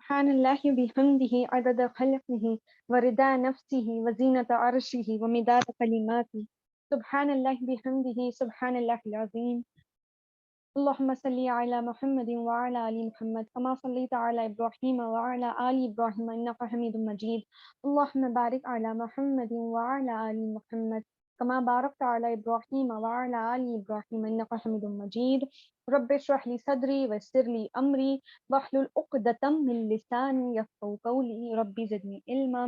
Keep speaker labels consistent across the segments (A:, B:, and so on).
A: سبحان اللہ بحمدہ عدد خلقہ ورضا نفسہ وزینۃ عرشہ ومداد کلماتہ سبحان اللہ بحمدہ سبحان اللہ العظیم اللهم صل على محمد وعلى آل محمد كما صليت على إبراهيم وعلى آل إبراهيم إنك حميد مجيد اللهم بارك على محمد وعلى آل محمد كما باركت على إبراهيم وعلى آل إبراهيم إنك حميد مجيد رب اشرح لي صدري ويسر لي أمري واحلل عقدة من لساني يفقهوا قولي رب زدني علما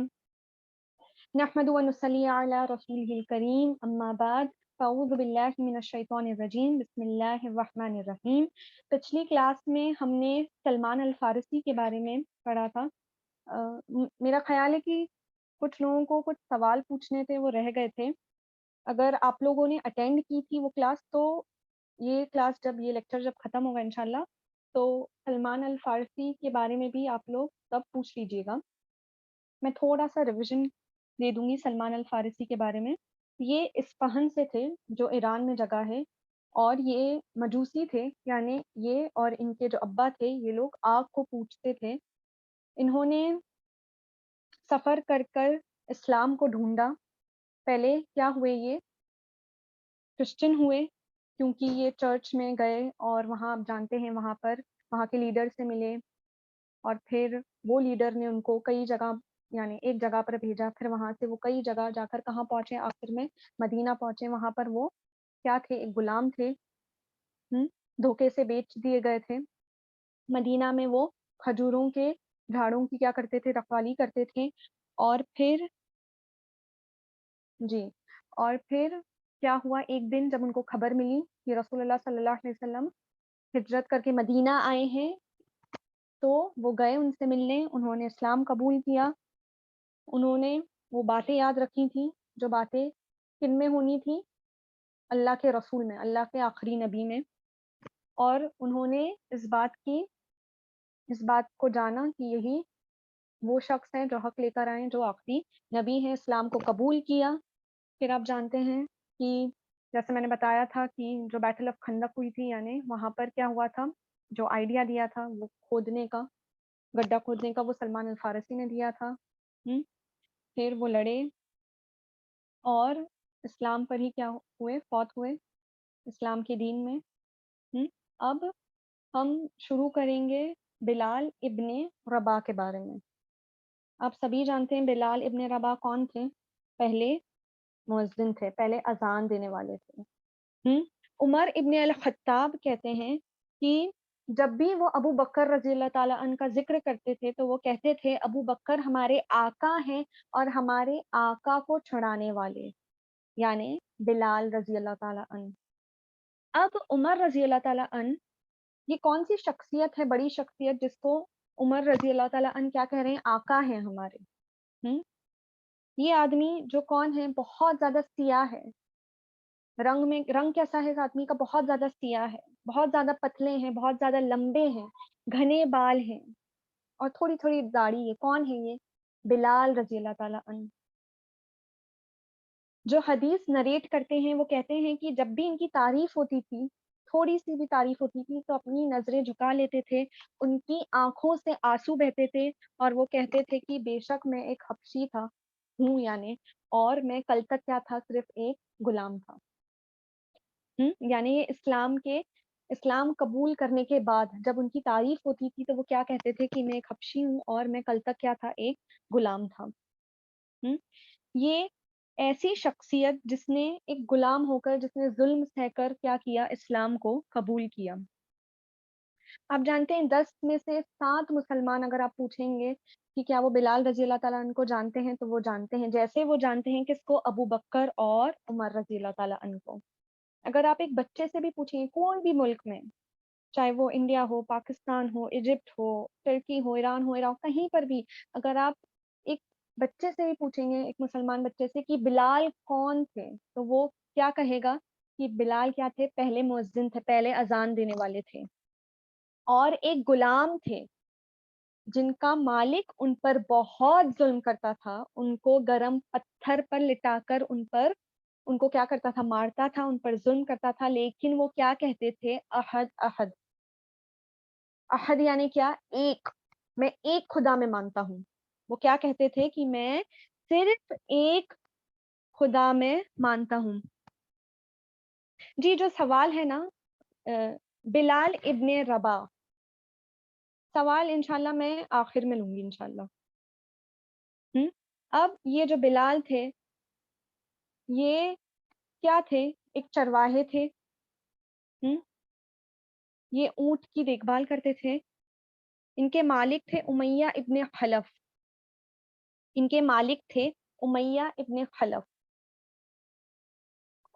A: نحمد ونصلي على رسوله الكريم اما بعد فاعوذ باللہ من الشیطان الرجیم بسم اللہ الرحمن الرحیم. پچھلی کلاس میں ہم نے سلمان الفارسی کے بارے میں پڑھا تھا. میرا خیال ہے کہ کچھ لوگوں کو کچھ سوال پوچھنے تھے، وہ رہ گئے تھے. اگر آپ لوگوں نے اٹینڈ کی تھی وہ کلاس، تو یہ کلاس جب یہ لیکچر جب ختم ہوگا انشاءاللہ تو سلمان الفارسی کے بارے میں بھی آپ لوگ تب پوچھ لیجیے گا. میں تھوڑا سا ریویژن دے دوں گی سلمان الفارسی کے بارے میں. یہ اصفہان سے تھے جو ایران میں جگہ ہے، اور یہ مجوسی تھے، یعنی یہ اور ان کے جو ابا تھے یہ لوگ آگ کو پوجتے تھے. انہوں نے سفر کر کر اسلام کو ڈھونڈا. پہلے کیا ہوئے، یہ کرسچن ہوئے کیونکہ یہ چرچ میں گئے اور وہاں آپ جانتے ہیں وہاں پر وہاں کے لیڈر سے ملے، اور پھر وہ لیڈر نے ان کو کئی جگہ، یعنی ایک جگہ پر بھیجا، پھر وہاں سے وہ کئی جگہ جا کر کہاں پہنچے، آخر میں مدینہ پہنچے. وہاں پر وہ کیا تھے، ایک غلام تھے، دھوکے سے بیچ دیے گئے تھے. مدینہ میں وہ کھجوروں کے جھاڑوں کی کیا کرتے تھے، رکھوالی کرتے تھے. اور پھر کیا ہوا، ایک دن جب ان کو خبر ملی کہ رسول اللہ صلی اللہ علیہ وسلم ہجرت کر کے مدینہ آئے ہیں، تو وہ گئے ان سے ملنے. انہوں نے اسلام قبول کیا. انہوں نے وہ باتیں یاد رکھی تھیں جو باتیں کن میں ہونی تھی، اللہ کے رسول میں، اللہ کے آخری نبی میں. اور انہوں نے اس بات کو جانا کہ یہی وہ شخص ہیں جو حق لے کر آئے، جو آخری نبی ہیں. اسلام کو قبول کیا. پھر آپ جانتے ہیں کہ جیسے میں نے بتایا تھا کہ جو بیٹل آف خندق ہوئی تھی، یعنی وہاں پر کیا ہوا تھا، جو آئیڈیا دیا تھا وہ کھودنے کا، گڈھا کھودنے کا، وہ سلمان الفارسی نے دیا تھا. پھر وہ لڑے اور اسلام پر ہی کیا ہوئے، فوت ہوئے اسلام کے دین میں. اب ہم شروع کریں گے بلال ابن رباح کے بارے میں. آپ سبھی جانتے ہیں بلال ابن رباح کون تھے، پہلے مؤذن تھے، پہلے اذان دینے والے تھے. عمر ابن الخطاب کہتے ہیں کہ جب بھی وہ ابو بکر رضی اللہ تعالیٰ عنہ کا ذکر کرتے تھے تو وہ کہتے تھے ابو بکر ہمارے آقا ہیں اور ہمارے آقا کو چھڑانے والے، یعنی بلال رضی اللہ تعالیٰ عنہ. اب عمر رضی اللہ تعالیٰ عنہ یہ کون سی شخصیت ہے، بڑی شخصیت، جس کو عمر رضی اللہ تعالیٰ عنہ کیا کہہ رہے ہیں، آقا ہیں ہمارے. یہ آدمی جو کون ہے، بہت زیادہ سیاہ ہے. رنگ کیسا ہے اس آدمی کا، بہت زیادہ سیاہ ہے، بہت زیادہ پتلے ہیں، بہت زیادہ لمبے ہیں، گھنے بال ہیں اور تھوڑی تھوڑی داڑھی ہے. کون ہے یہ، بلال رضی اللہ تعالیٰ عنہ. جو حدیث نریٹ کرتے ہیں وہ کہتے ہیں کہ جب بھی ان کی تعریف ہوتی تھی، تھوڑی سی بھی تعریف ہوتی تھی تو اپنی نظریں جھکا لیتے تھے، ان کی آنکھوں سے آنسو بہتے تھے اور وہ کہتے تھے کہ بے شک میں ایک حبشی تھا ہوں، یعنی اور میں کل تک کیا تھا، صرف ایک غلام تھا. یعنی یہ اسلام قبول کرنے کے بعد جب ان کی تعریف ہوتی تھی تو وہ کیا کہتے تھے کہ میں ایک حبشی ہوں اور میں کل تک کیا تھا، ایک غلام تھا. یہ ایسی شخصیت جس نے ایک غلام ہو کر، جس نے ظلم سہ کر کیا کیا، اسلام کو قبول کیا. آپ جانتے ہیں 10 میں سے 7 مسلمان اگر آپ پوچھیں گے کہ کیا وہ بلال رضی اللہ تعالیٰ عنہ کو جانتے ہیں، تو وہ جانتے ہیں، جیسے وہ جانتے ہیں کس کو، ابو بکر اور عمر رضی اللہ تعالیٰ عنہ کو. اگر آپ ایک بچے سے بھی پوچھیں کوئی بھی ملک میں، چاہے وہ انڈیا ہو، پاکستان ہو، ایجپٹ ہو، ترکی ہو، ایران ہو، عراق، کہیں پر بھی اگر آپ ایک بچے سے بھی پوچھیں گے، ایک مسلمان بچے سے کہ بلال کون تھے، تو وہ کیا کہے گا کہ بلال کیا تھے، پہلے مؤذن تھے، پہلے اذان دینے والے تھے اور ایک غلام تھے جن کا مالک ان پر بہت ظلم کرتا تھا. ان کو گرم پتھر پر لٹا کر ان کو کیا کرتا تھا، مارتا تھا، ان پر ظلم کرتا تھا. لیکن وہ کیا کہتے تھے، احد احد. احد یعنی کیا، ایک. میں ایک خدا میں مانتا ہوں. وہ کیا کہتے تھے کہ میں صرف ایک خدا میں مانتا ہوں. جی جو سوال ہے نا بلال ابن رباح، سوال انشاءاللہ میں آخر میں لوں گی انشاءاللہ. اب یہ جو بلال تھے یہ کیا تھے؟ ایک چرواہے تھے. یہ اونٹ کی دیکھ بھال کرتے تھے. ان کے مالک تھے امیہ ابن خلف. ان کے مالک تھے امیہ ابن خلف.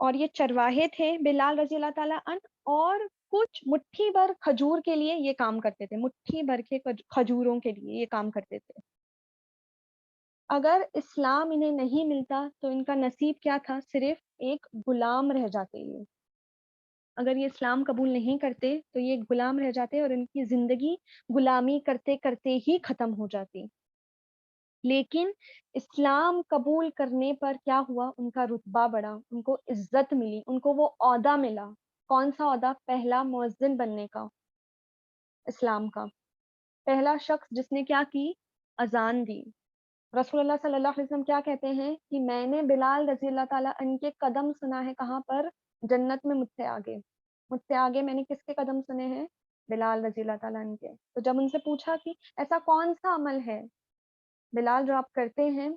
A: اور یہ چرواہے تھے بلال رضی اللہ تعالیٰ عنہ، اور کچھ مٹھی بھر کھجور کے لیے یہ کام کرتے تھے. مٹھی بھر کے کھجوروں کے لیے یہ کام کرتے تھے. اگر اسلام انہیں نہیں ملتا تو ان کا نصیب کیا تھا؟ صرف ایک غلام رہ جاتے. یہ اگر یہ اسلام قبول نہیں کرتے تو یہ غلام رہ جاتے اور ان کی زندگی غلامی کرتے کرتے ہی ختم ہو جاتی. لیکن اسلام قبول کرنے پر کیا ہوا؟ ان کا رتبہ بڑھا، ان کو عزت ملی، ان کو وہ عہدہ ملا. کون سا عہدہ؟ پہلا مؤذن بننے کا. اسلام کا پہلا شخص جس نے کیا کی؟ اذان دی. رسول اللہ صلی اللہ علیہ وسلم کیا کہتے ہیں کہ میں نے بلال رضی اللہ تعالیٰ عنہ کے قدم سنا ہے. کہاں پر؟ جنت میں مجھ سے آگے. مجھ سے آگے میں نے کس کے قدم سنے ہیں؟ بلال رضی اللہ تعالیٰ عنہ کے. تو جب ان سے پوچھا کہ ایسا کون سا عمل ہے بلال جو آپ کرتے ہیں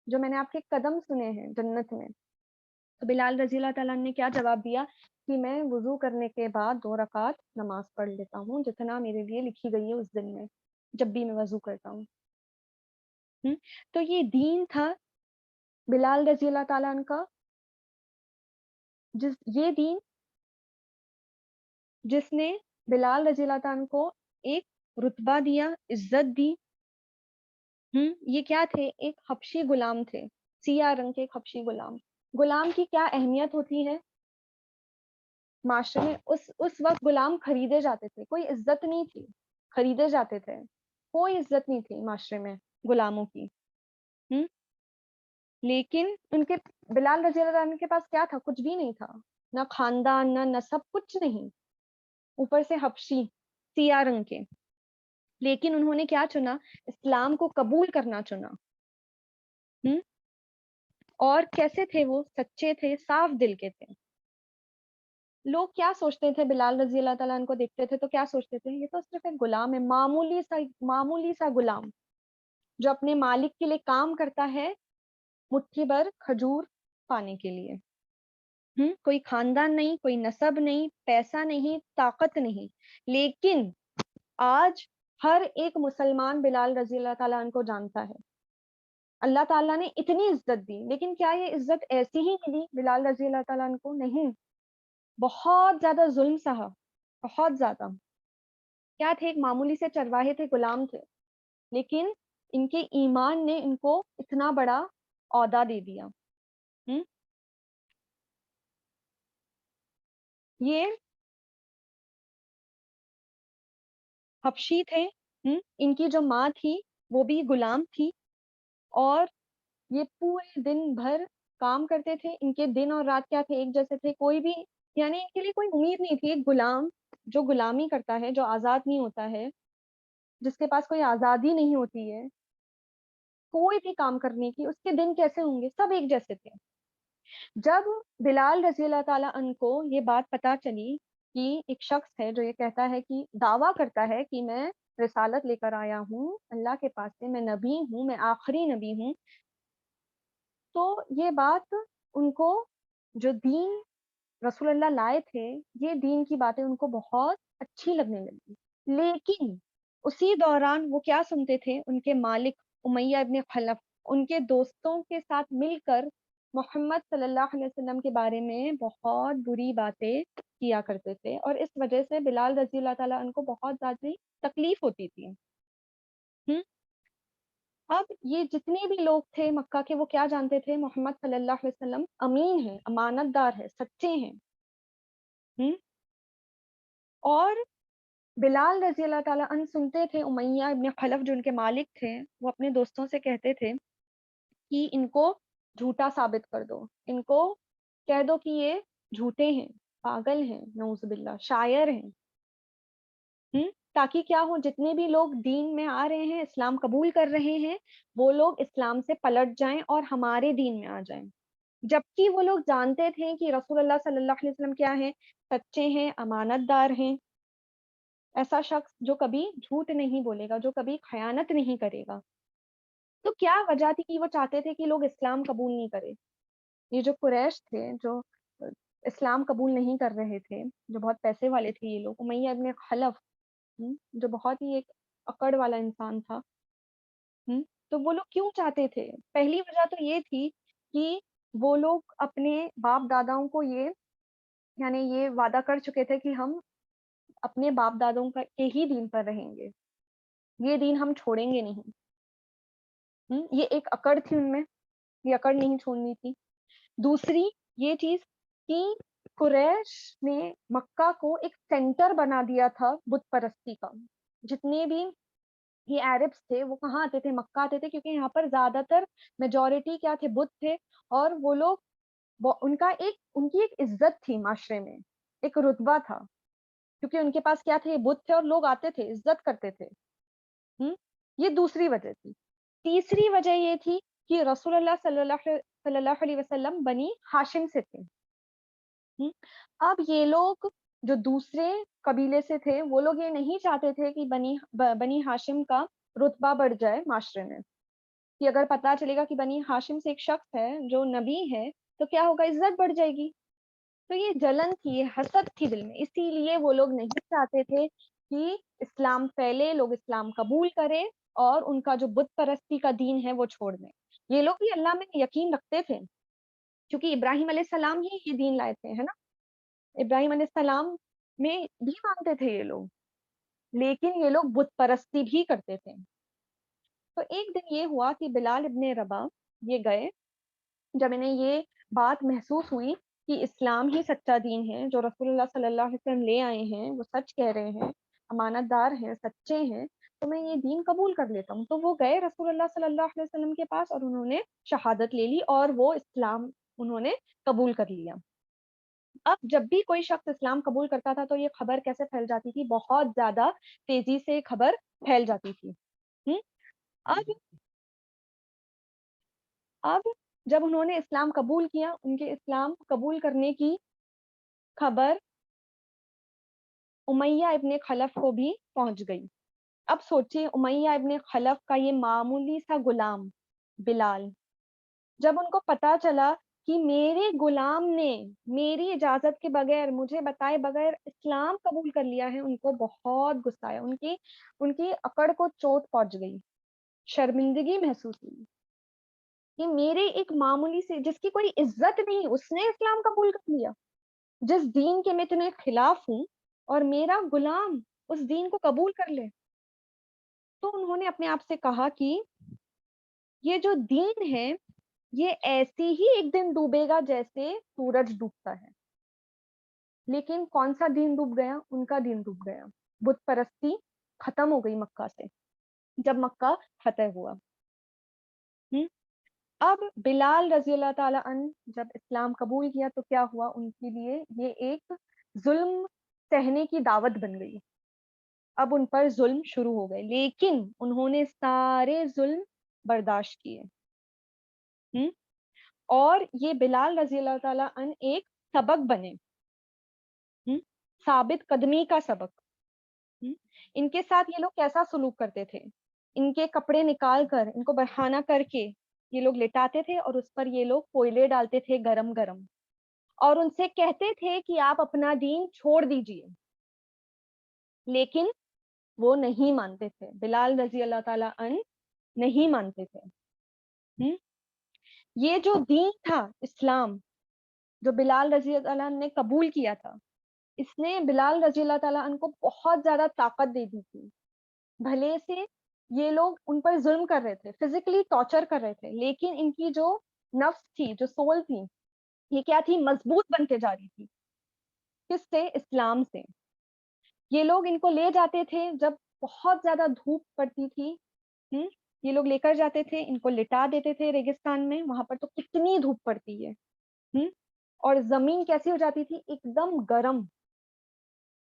A: جو میں نے آپ کے قدم سنے ہیں جنت میں، تو بلال رضی اللہ تعالیٰ عنہ نے کیا جواب دیا کہ میں وضو کرنے کے بعد 2 رکعت نماز پڑھ لیتا ہوں جتنا میرے لیے لکھی گئی ہے اس دن میں، جب بھی میں وضو کرتا ہوں. تو یہ دین تھا بلال رضی اللہ تعالیٰ عنہ کا. یہ دین جس نے بلال رضی اللہ تعالیٰ عنہ کو ایک رتبہ دیا، عزت دی. یہ کیا تھے؟ ایک حبشی غلام تھے، سیاہ رنگ کے ایک حبشی غلام. غلام کی کیا اہمیت ہوتی ہے معاشرے میں؟ اس وقت غلام خریدے جاتے تھے، کوئی عزت نہیں تھی. خریدے جاتے تھے، کوئی عزت نہیں تھی معاشرے میں غلاموں کی. لیکن ان کے بلال رضی اللہ عنہ کے پاس کیا تھا؟ کچھ بھی نہیں تھا، نہ خاندان نہ نسب، کچھ نہیں. اوپر سے حبشی سیاہ رنگ کے. لیکن انہوں نے کیا چنا؟ اسلام کو قبول کرنا چنا. اور کیسے تھے وہ؟ سچے تھے، صاف دل کے تھے. لوگ کیا سوچتے تھے بلال رضی اللہ تعالیٰ عنہ کو دیکھتے تھے تو کیا سوچتے تھے؟ یہ تو صرف ایک غلام ہے، معمولی سا غلام جو اپنے مالک کے لیے کام کرتا ہے مٹھی بھر کھجور پانے کے لیے. کوئی خاندان نہیں، کوئی نسب نہیں، پیسہ نہیں، طاقت نہیں. لیکن آج ہر ایک مسلمان بلال رضی اللہ تعالیٰ عنہ کو جانتا ہے. اللہ تعالیٰ نے اتنی عزت دی، لیکن کیا یہ عزت ایسی ہی ملی بلال رضی اللہ تعالیٰ عنہ کو؟ نہیں، بہت زیادہ ظلم سہا، بہت زیادہ. کیا تھے؟ ایک معمولی سے چرواہے تھے، غلام تھے، لیکن ان کے ایمان نے ان کو اتنا بڑا عہدہ دے دیا. یہ حبشی تھے. ان کی جو ماں تھی وہ بھی غلام تھی، اور یہ پورے دن بھر کام کرتے تھے. ان کے دن اور رات کیا تھے؟ ایک جیسے تھے. کوئی بھی یعنی ان کے لیے کوئی امید نہیں تھی. ایک غلام جو غلامی کرتا ہے، جو آزاد نہیں ہوتا ہے، جس کے پاس کوئی آزادی نہیں ہوتی ہے کوئی بھی کام کرنے کی، اس کے دن کیسے ہوں گے؟ سب ایک جیسے تھے. جب بلال رضی اللہ تعالیٰ عنہ کو یہ بات پتا چلی کہ ایک شخص ہے جو یہ کہتا ہے کہ دعویٰ کرتا ہے کہ میں رسالت لے کر آیا ہوں اللہ کے پاس سے، میں نبی ہوں، میں آخری نبی ہوں، تو یہ بات ان کو، جو دین رسول اللہ لائے تھے، یہ دین کی باتیں ان کو بہت اچھی لگنے لگی. لیکن اسی دوران وہ کیا سنتے تھے؟ ان کے مالک امیہ ابن خلف ان کے دوستوں کے ساتھ مل کر محمد صلی اللہ علیہ وسلم کے بارے میں بہت بری باتیں کیا کرتے تھے، اور اس وجہ سے بلال رضی اللہ تعالیٰ عنہ کو بہت زیادہ تکلیف ہوتی تھی. اب یہ جتنے بھی لوگ تھے مکہ کے، وہ کیا جانتے تھے؟ محمد صلی اللہ علیہ وسلم امین ہے، امانت دار ہے، سچے ہیں. اور بلال رضی اللہ تعالیٰ عنہ سنتے تھے امیہ ابن خلف جو ان کے مالک تھے، وہ اپنے دوستوں سے کہتے تھے کہ ان کو جھوٹا ثابت کر دو، ان کو کہہ دو کہ یہ جھوٹے ہیں، پاگل ہیں، نعوذ باللہ، شاعر ہیں. تاکہ کیا ہو، جتنے بھی لوگ دین میں آ رہے ہیں، اسلام قبول کر رہے ہیں، وہ لوگ اسلام سے پلٹ جائیں اور ہمارے دین میں آ جائیں. جبکہ وہ لوگ جانتے تھے کہ رسول اللہ صلی اللہ علیہ وسلم کیا ہیں، سچے ہیں، امانت دار ہیں، ایسا شخص جو کبھی جھوٹ نہیں بولے گا، جو کبھی خیانت نہیں کرے گا. تو کیا وجہ تھی کہ وہ چاہتے تھے کہ لوگ اسلام قبول نہیں کرے؟ یہ جو قریش تھے، جو اسلام قبول نہیں کر رہے تھے، جو بہت پیسے والے تھے، یہ لوگ امیہ ابن خلف، جو بہت ہی ایک اکڑ والا انسان تھا، تو وہ لوگ کیوں چاہتے تھے؟ پہلی وجہ تو یہ تھی کہ وہ لوگ اپنے باپ داداؤں کو یہ، یعنی یہ وعدہ کر چکے تھے کہ ہم اپنے باپ دادوں کے ہی دین پر رہیں گے، یہ دین ہم چھوڑیں گے نہیں. یہ ایک اکڑ تھی ان میں، یہ اکڑ نہیں چھوڑنی تھی. دوسری یہ چیز کہ قریش نے مکہ کو ایک سینٹر بنا دیا تھا بت پرستی کا. جتنے بھی یہ عربس تھے وہ کہاں آتے تھے؟ مکہ آتے تھے، کیونکہ یہاں پر زیادہ تر میجورٹی کیا تھے؟ بت تھے. اور وہ لوگ ان کی ایک عزت تھی معاشرے میں، ایک رتبہ تھا، کیونکہ ان کے پاس کیا تھے؟ یہ بت تھے اور لوگ آتے تھے، عزت کرتے تھے. یہ دوسری وجہ تھی. تیسری وجہ یہ تھی کہ رسول اللہ صلی اللہ علیہ وسلم بنی ہاشم سے تھے. اب یہ لوگ جو دوسرے قبیلے سے تھے، وہ لوگ یہ نہیں چاہتے تھے کہ بنی ہاشم کا رتبہ بڑھ جائے معاشرے میں، کہ اگر پتا چلے گا کہ بنی ہاشم سے ایک شخص ہے جو نبی ہے تو کیا ہوگا؟ عزت بڑھ جائے گی. تو یہ جلن تھی، یہ حسد تھی دل میں، اسی لیے وہ لوگ نہیں چاہتے تھے کہ اسلام پھیلے، لوگ اسلام قبول کرے اور ان کا جو بت پرستی کا دین ہے وہ چھوڑ دیں. یہ لوگ بھی اللہ میں یقین رکھتے تھے، کیونکہ ابراہیم علیہ السلام ہی یہ دین لائے تھے، ہے نا. ابراہیم علیہ السلام میں بھی مانتے تھے یہ لوگ، لیکن یہ لوگ بت پرستی بھی کرتے تھے. تو ایک دن یہ ہوا کہ بلال ابن رباح یہ گئے، جب انہیں یہ بات محسوس ہوئی کہ اسلام ہی سچا دین ہے، جو رسول اللہ صلی اللہ علیہ وسلم لے آئے ہیں وہ سچ کہہ رہے ہیں، امانت دار ہیں، سچے ہیں، تو میں یہ دین قبول کر لیتا ہوں. تو وہ گئے رسول اللہ صلی اللہ علیہ وسلم کے پاس اور انہوں نے شہادت لے لی اور وہ اسلام انہوں نے قبول کر لیا. اب جب بھی کوئی شخص اسلام قبول کرتا تھا تو یہ خبر کیسے پھیل جاتی تھی؟ بہت زیادہ تیزی سے خبر پھیل جاتی تھی. اب اب جب انہوں نے اسلام قبول کیا، ان کے اسلام قبول کرنے کی خبر امیہ ابن خلف کو بھی پہنچ گئی. اب سوچیے، امیہ ابن خلف کا یہ معمولی سا غلام بلال، جب ان کو پتا چلا کہ میرے غلام نے میری اجازت کے بغیر، مجھے بتائے بغیر اسلام قبول کر لیا ہے، ان کو بہت غصہ آیا، ان کی اکڑ کو چوٹ پہنچ گئی، شرمندگی محسوس ہوئی کہ میرے ایک معمولی سے، جس کی کوئی عزت نہیں، اس نے اسلام قبول کر لیا، جس دین کے میں اتنے خلاف ہوں، اور میرا غلام اس دین کو قبول کر لے. تو انہوں نے اپنے آپ سے کہا کہ یہ جو دین ہے یہ ایسی ہی ایک دن ڈوبے گا جیسے سورج ڈوبتا ہے. لیکن کون سا دین ڈوب گیا؟ ان کا دین ڈوب گیا. بت پرستی ختم ہو گئی مکہ سے جب مکہ فتح ہوا. اب بلال رضی اللہ تعالی عنہ جب اسلام قبول کیا تو کیا ہوا؟ ان کے لیے یہ ایک ظلم سہنے کی دعوت بن گئی. اب ان پر ظلم شروع ہو گئے، لیکن انہوں نے سارے ظلم برداشت کیے، اور یہ بلال رضی اللہ تعالی عنہ ایک سبق بنے، ثابت قدمی کا سبق. ان کے ساتھ یہ لوگ کیسا سلوک کرتے تھے؟ ان کے کپڑے نکال کر، ان کو بہانہ کر کے یہ لوگ لٹاتے تھے اور اس پر یہ لوگ کوئلے ڈالتے تھے گرم گرم، اور ان سے کہتے تھے کہ آپ اپنا دین چھوڑ دیجئے. لیکن وہ نہیں مانتے تھے، بلال رضی اللہ تعالی عنہ نہیں مانتے تھے. یہ جو دین تھا اسلام، جو بلال رضی اللہ عنہ نے قبول کیا تھا، اس نے بلال رضی اللہ تعالیٰ عنہ کو بہت زیادہ طاقت دے دی تھی. بھلے سے یہ لوگ ان پر ظلم کر رہے تھے، فزیکلی ٹارچر کر رہے تھے، لیکن ان کی جو نفس تھی، جو سول تھی، یہ کیا تھی؟ مضبوط بنتے جا رہی تھی. کس سے؟ اسلام سے. یہ لوگ ان کو لے جاتے تھے جب بہت زیادہ دھوپ پڑتی تھی، یہ لوگ لے کر جاتے تھے، ان کو لٹا دیتے تھے ریگستان میں، وہاں پر تو کتنی دھوپ پڑتی ہے، اور زمین کیسی ہو جاتی تھی؟ ایک دم گرم.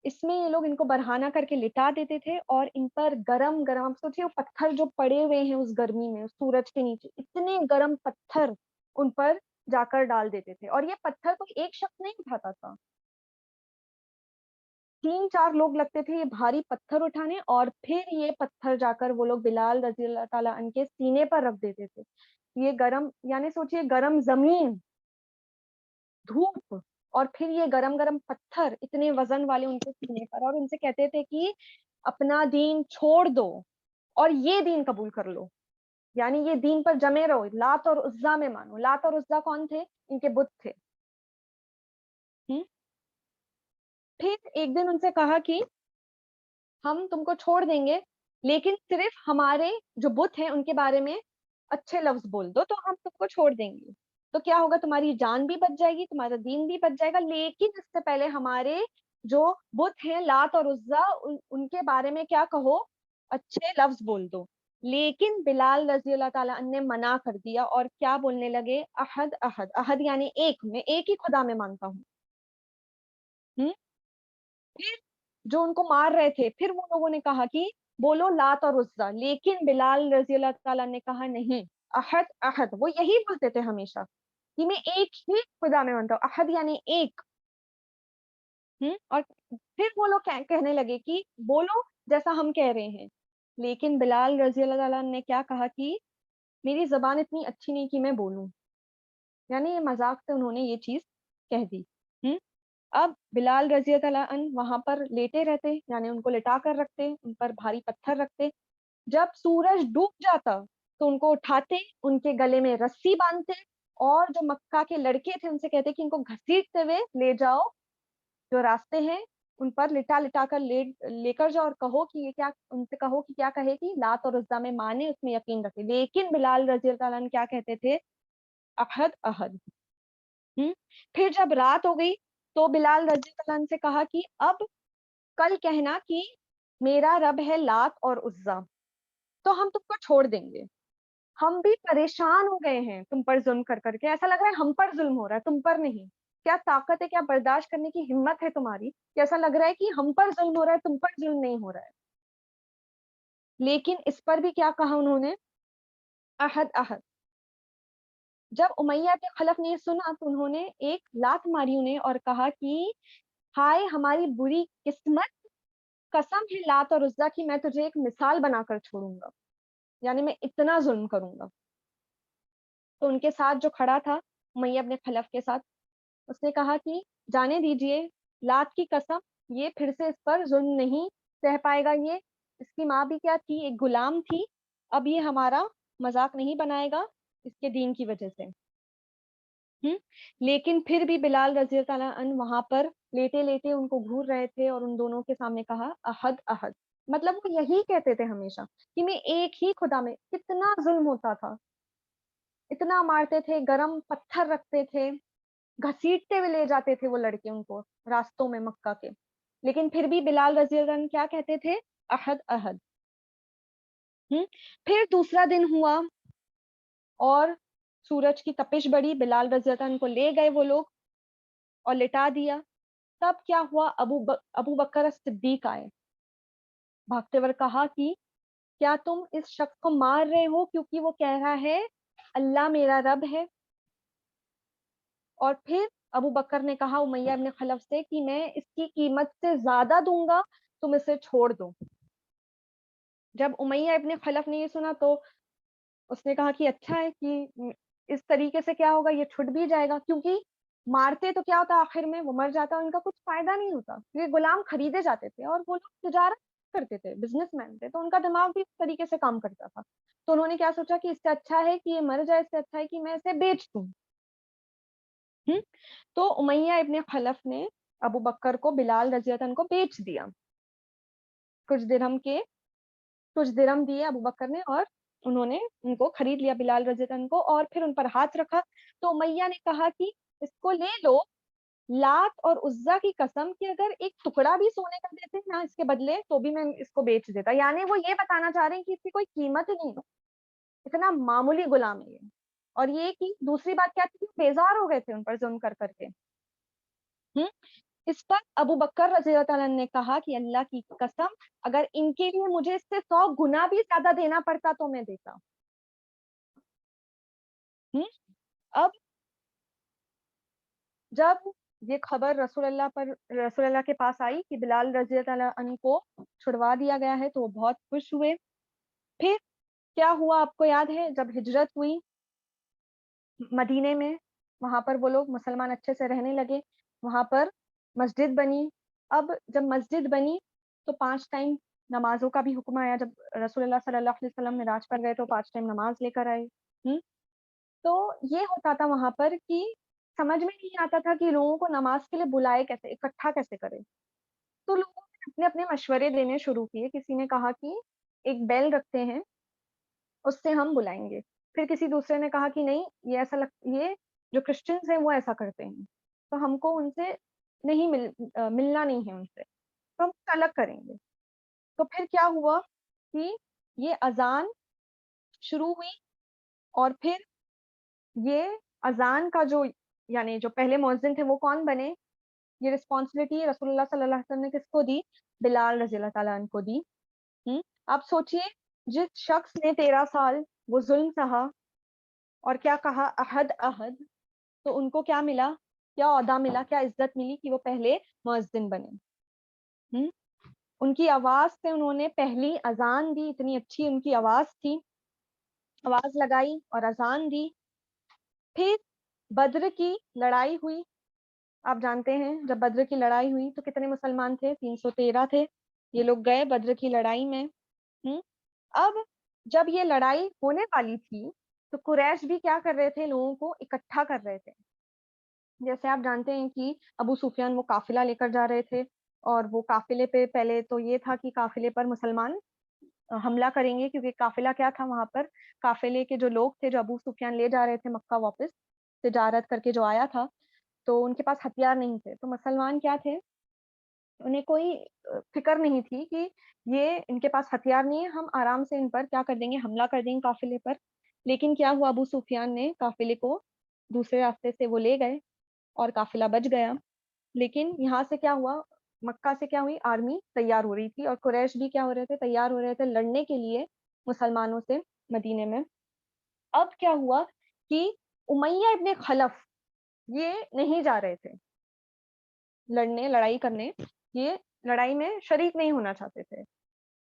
A: اس میں یہ لوگ ان کو برہانہ کر کے لٹا دیتے تھے اور ان پر گرم گرم، آپ سوچیے وہ پتھر جو پڑے ہوئے ہیں اس گرمی میں، اس سورج کے نیچے اتنے گرم پتھر ان پر جا کر ڈال دیتے تھے، اور یہ پتھر کوئی ایک شخص نہیں اٹھاتا تھا، 3-4 لوگ لگتے تھے یہ بھاری پتھر اٹھانے، اور پھر یہ پتھر جا کر وہ لوگ بلال رضی اللہ تعالیٰ عنہ کے سینے پر رکھ دیتے تھے. یہ گرم، یعنی سوچیے گرم زمین، دھوپ، اور پھر یہ گرم گرم پتھر اتنے وزن والے ان کے سینے پر، اور ان سے کہتے تھے کہ اپنا دین چھوڑ دو اور یہ دین قبول کر لو، یعنی یہ دین پر جمے رہو، لات اور عزا میں مانو. لات اور عزا کون تھے؟ ان کے بت تھے. پھر ایک دن ان سے کہا کہ ہم تم کو چھوڑ دیں گے، لیکن صرف ہمارے جو بت ہیں ان کے بارے میں اچھے لفظ بول دو تو ہم تم کو چھوڑ دیں گے. تو کیا ہوگا؟ تمہاری جان بھی بچ جائے گی، تمہارا دین بھی بچ جائے گا، لیکن اس سے پہلے ہمارے جو بت ہیں لات اور عزا ان کے بارے میں کیا کہو؟ اچھے لفظ بول دو. لیکن بلال رضی اللہ تعالیٰ عنہ نے منع کر دیا اور کیا بولنے لگے؟ احد احد. احد یعنی ایک، میں ایک ہی خدا میں مانتا ہوں. پھر جو ان کو مار رہے تھے، پھر وہ لوگوں نے کہا کہ بولو لات اور عزا، لیکن بلال رضی اللہ تعالیٰ نے کہا نہیں، احد احد. وہ یہی بولتے تھے ہمیشہ کہ میں ایک ہی خدا میں مانتا ہوں، احد یعنی ایک. اور پھر وہ لوگ کہنے لگے کہ بولو جیسا ہم کہہ رہے ہیں، لیکن بلال رضی اللہ تعالیٰ نے کیا کہا کہ میری زبان اتنی اچھی نہیں کہ میں بولوں، یعنی یہ مذاق سے انہوں نے یہ چیز کہہ دی. اب بلال رضی اللہ عنہ وہاں پر لیٹے رہتے، یعنی ان کو لٹا کر رکھتے، ان پر بھاری پتھر رکھتے. جب سورج ڈوب جاتا تو ان کو اٹھاتے، ان کے گلے میں رسی باندھتے، اور جو مکہ کے لڑکے تھے ان سے کہتے کہ ان کو گھسیٹتے ہوئے لے جاؤ، جو راستے ہیں ان پر لٹا لٹا کر لے کر جاؤ، اور کہو کہ یہ کیا، ان سے کہو کہ کیا کہے کہ لات اور عزا میں مانے، اس میں یقین رکھے. لیکن بلال رضی اللہ عنہ کیا کہتے تھے؟ احد احد. پھر جب رات ہو گئی تو بلال رضی اللہ عنہ سے کہا کہ اب کل کہنا کہ میرا رب ہے لات اور عزا، تو ہم تم کو چھوڑ دیں گے. ہم بھی پریشان ہو گئے ہیں تم پر ظلم کر کر کے، ایسا لگ رہا ہے ہم پر ظلم ہو رہا ہے، تم پر نہیں. کیا طاقت ہے، کیا برداشت کرنے کی ہمت ہے تمہاری کہ ایسا لگ رہا ہے کہ ہم پر ظلم ہو رہا ہے، تم پر ظلم نہیں ہو رہا ہے. لیکن اس پر بھی کیا کہا انہوں نے؟ احد احد. جب امیہ کے خلف نے یہ سنا تو انہوں نے ایک لات ماری انہیں اور کہا کہ ہائے ہماری بری قسمت، قسم ہے لات اور عزا کی میں تجھے ایک مثال بنا کر چھوڑوں گا، یعنی میں اتنا ظلم کروں گا. تو ان کے ساتھ جو کھڑا تھا امیہ ابن خلف کے ساتھ، اس نے کہا کہ جانے دیجئے، لات کی قسم یہ پھر سے اس پر ظلم نہیں سہ پائے گا. یہ اس کی ماں بھی کیا تھی؟ ایک غلام تھی. اب یہ ہمارا مذاق نہیں بنائے گا اس کے دین کی وجہ سے. لیکن پھر بھی بلال رضی اللہ تعالیٰ عنہ وہاں پر لیٹے لیٹے ان کو گھور رہے تھے، اور ان دونوں کے سامنے کہا احد احد. مطلب وہ یہی کہتے تھے ہمیشہ کہ میں ایک ہی خدا میں. کتنا ظلم ہوتا تھا، اتنا مارتے تھے، گرم پتھر رکھتے تھے، گھسیٹتے ہوئے لے جاتے تھے وہ لڑکے ان کو راستوں میں مکہ کے. لیکن پھر بھی بلال رضی اللہ عنہ کیا کہتے تھے؟ احد احد. پھر دوسرا دن ہوا اور سورج کی تپش بڑھی، بلال رضی اللہ عنہ کو لے گئے وہ لوگ اور لٹا دیا. تب کیا ہوا؟ ابو بکر صدیق آئے بھاگتے ہوئے، کہا کہ کیا تم اس شخص کو مار رہے ہو کیونکہ وہ کہہ رہا ہے اللہ میرا رب ہے؟ اور پھر ابو بکر نے کہا امیہ ابن خلف سے کہ میں اس کی قیمت سے زیادہ دوں گا، تم اسے چھوڑ دو. جب امیہ ابن خلف نے یہ سنا تو اس نے کہا کہ اچھا ہے کہ اس طریقے سے کیا ہوگا، یہ چھٹ بھی جائے گا، کیونکہ مارتے تو کیا ہوتا آخر میں وہ مر جاتا، ان کا کچھ فائدہ نہیں ہوتا. یہ غلام خریدے جاتے تھے اور وہ لوگ تجارت کرتے تھے، بزنس مین تھے، تو ان کا دماغ بھی اس طریقے سے کام کرتا تھا. تو انہوں نے کیا سوچا کہ اس سے اچھا ہے کہ یہ مر جائے، اس سے اچھا ہے کہ میں اسے بیچ دوں. تو امیہ ابن خلف نے ابو بکر کو بلال رضی اللہ عنہ کو بیچ دیا. کچھ درہم دیے ابو بکر نے، اور انہوں نے ان کو خرید لیا بلال رضی اللہ عنہ کو، اور پھر ان پر ہاتھ رکھا. تو امیہ نے کہا کہ اس کو لے لو، لات اور عزا کی قسم کہ اگر ایک ٹکڑا بھی سونے کا دیتے نا اس کے بدلے تو بھی میں اس کو بیچ دیتا. یعنی وہ یہ بتانا چاہ رہے ہیں کہ اس کی کوئی قیمت ہی نہیں، اتنا معمولی غلام ہے یہ. اور یہ کہ دوسری بات کیا تھی، بیزار ہو گئے تھے ان پر ظلم کر کر کے. اس پر ابو بکر رضی اللہ تعالیٰ نے کہا کہ اللہ کی قسم اگر ان کے لیے مجھے اس سے 100 گنا بھی زیادہ دینا پڑتا تو میں دیتا. اب جب یہ خبر رسول اللہ کے پاس آئی کہ بلال رضی اللہ تعالیٰ عنہ کو چھڑوا دیا گیا ہے تو وہ بہت خوش ہوئے. پھر کیا ہوا آپ کو یاد ہے؟ جب ہجرت ہوئی مدینے میں، وہاں پر وہ لوگ مسلمان اچھے سے رہنے لگے، وہاں پر مسجد بنی. اب جب مسجد بنی تو 5 ٹائم نمازوں کا بھی حکم آیا. جب رسول اللہ صلی اللہ علیہ وسلم معراج پر گئے تو 5 ٹائم نماز لے کر آئے. تو یہ ہوتا تھا وہاں پر کہ سمجھ میں نہیں آتا تھا کہ لوگوں کو نماز کے لیے بلائے کیسے، اکٹھا کیسے کرے. تو لوگوں نے اپنے اپنے مشورے دینے شروع کیے. کسی نے کہا کہ ایک بیل رکھتے ہیں، اس سے ہم بلائیں گے. پھر کسی دوسرے نے کہا کہ نہیں، یہ جو کرسچنز ہیں وہ ایسا کرتے ہیں تو ہم کو ان سے نہیں ملنا نہیں ہے ان سے، تو ہم الگ کریں گے. تو پھر کیا ہوا کہ یہ اذان شروع ہوئی، اور پھر یہ اذان کا یعنی جو پہلے مؤذن تھے وہ کون بنے، یہ رسپانسبلٹی رسول اللہ صلی اللہ علیہ وسلم نے کس کو دی؟ بلال رضی اللہ تعالیٰ عنہ کو دی. آپ سوچئے جس شخص نے 13 سال وہ ظلم سہا اور کیا کہا احد احد، تو ان کو کیا ملا، کیا عہدہ ملا، کیا عزت ملی کہ وہ پہلے مؤذن بنے. ان کی آواز سے انہوں نے پہلی اذان دی، اتنی اچھی ان کی آواز تھی، آواز لگائی اور اذان دی. پھر بدر کی لڑائی ہوئی. آپ جانتے ہیں جب بدر کی لڑائی ہوئی تو کتنے مسلمان تھے؟ 313 تھے. یہ لوگ گئے بدر کی لڑائی میں. اب جب یہ لڑائی ہونے والی تھی تو قریش بھی کیا کر رہے تھے؟ لوگوں کو اکٹھا کر رہے تھے. جیسے آپ جانتے ہیں کہ ابو سفیان وہ قافلہ لے کر جا رہے تھے، اور وہ قافلے پہ پہلے تو یہ تھا کہ قافلے پر مسلمان حملہ کریں گے، کیونکہ قافلہ کیا تھا وہاں پر، قافلے کے جو لوگ تھے جو ابو سفیان لے جا رہے تھے مکہ واپس تجارت کر کے جو آیا تھا، تو ان کے پاس ہتھیار نہیں تھے. تو مسلمان کیا تھے، انہیں کوئی فکر نہیں تھی کہ یہ ان کے پاس ہتھیار نہیں ہے، ہم آرام سے ان پر کیا کر دیں گے، حملہ کر دیں گے قافلے پر. لیکن کیا ہوا، ابو سفیان نے قافلے کو دوسرے راستے سے وہ لے گئے اور قافلہ بچ گیا. لیکن یہاں سے کیا ہوا، مکہ سے کیا ہوئی، آرمی تیار ہو رہی تھی، اور قریش بھی کیا ہو رہے تھے، تیار ہو رہے تھے لڑنے کے لیے مسلمانوں سے مدینے میں. اب کیا ہوا کہ امیہ ابن خلف یہ نہیں جا رہے تھے لڑائی کرنے، یہ لڑائی میں شریک نہیں ہونا چاہتے تھے.